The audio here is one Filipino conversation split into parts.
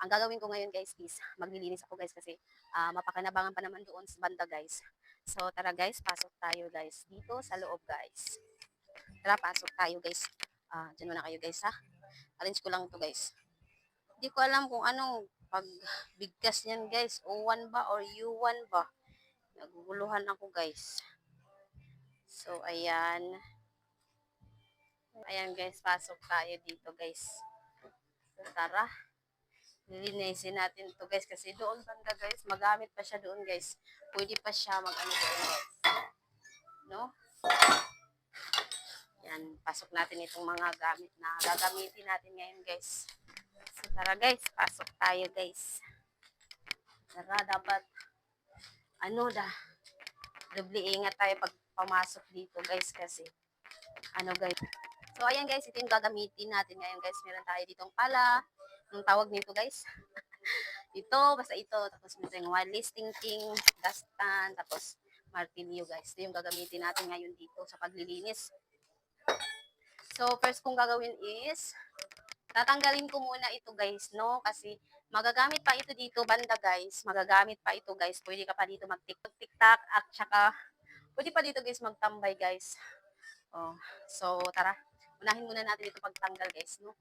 Ang gagawin ko ngayon guys is maglilinis ako guys kasi mapakinabangan pa naman doon sa banda guys. So tara guys, pasok tayo guys dito sa loob guys. Tara, pasok tayo guys. Dyan muna kayo guys ha. Arrange ko lang to guys. Hindi ko alam kung anong pagbigkas niyan guys. O1 ba or U1 ba? Naguguluhan ako guys. So ayan. Ayan guys, pasok tayo dito guys. So tara. Lilinisin natin to guys kasi doon banda guys, magamit pa siya doon guys. Pwede pa siya mag-ano doon guys. No? Yan, pasok natin itong mga gamit na gagamitin natin ngayon guys. So tara guys, pasok tayo guys. Tara, dapat doble ingat tayo pag pamasok dito guys kasi guys. So ayan guys, ito yung gagamitin natin ngayon guys. Meron tayo ditong pala. Anong tawag nito guys? Basta ito. Tapos meron yung wireless ting-ting, dustpan, tapos martilyo guys. Ito yung gagamitin natin ngayon dito sa paglilinis. So first kong gagawin is, tatanggalin ko muna ito guys, no? Kasi magagamit pa ito dito banda guys. Magagamit pa ito guys. Pwede ka pa dito mag-tiktok at saka pwede pa dito guys magtambay guys. Oh, so tara. Unahin muna natin ito pagtanggal guys, no?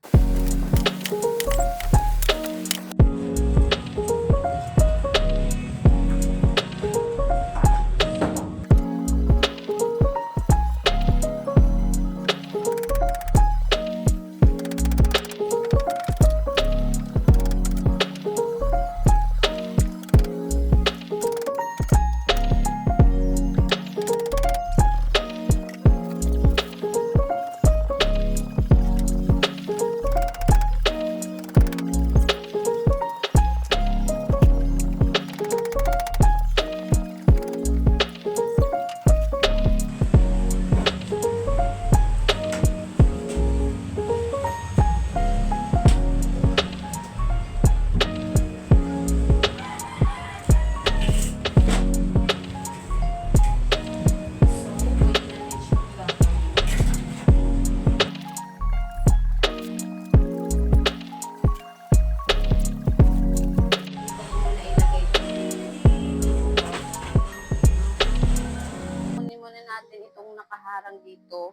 Nakaharang dito,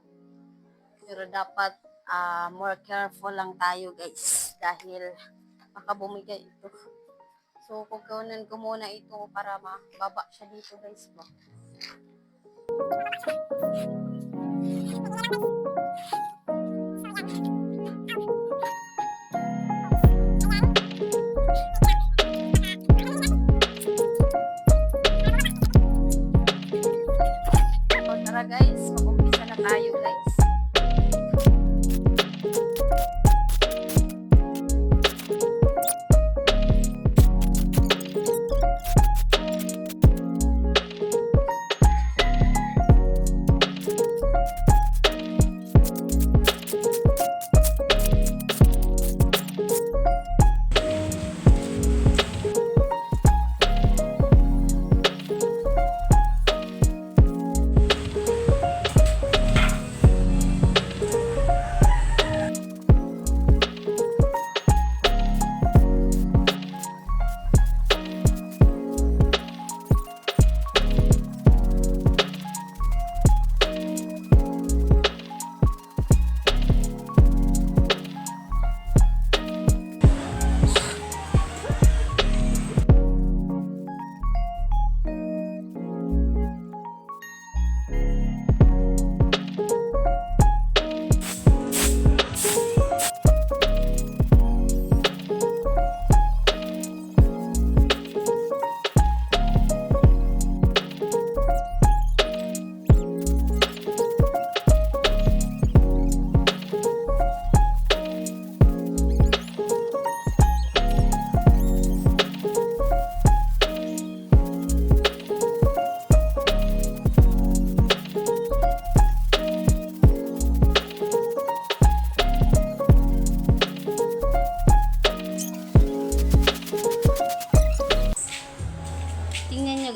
pero dapat more careful lang tayo guys dahil baka bumigay ito. So kukunin ko muna ito para mababa siya dito guys ba. So tara guys, mag-umpisa na tayo guys.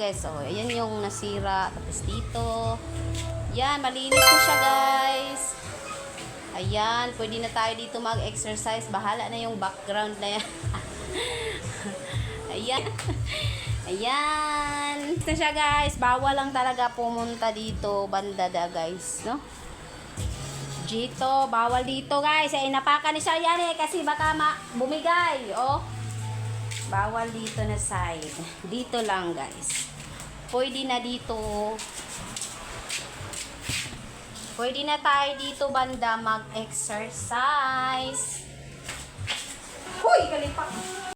Guys, oh, ayan yung nasira. Tapos dito, yan, malinis ko siya guys. Ayan, pwede na tayo dito mag-exercise. Bahala na yung background na yan. Ayan. Ayan. Ito siya guys. Bawal lang talaga pumunta dito. Bandada guys. No? Dito. Bawal dito guys. Ay napakan ni siya yan eh. Kasi baka bumigay. Oh. Bawal dito na side. Dito lang guys. Pwede na dito. Pwede na tayo dito banda mag-exercise. Huy! Kalipak!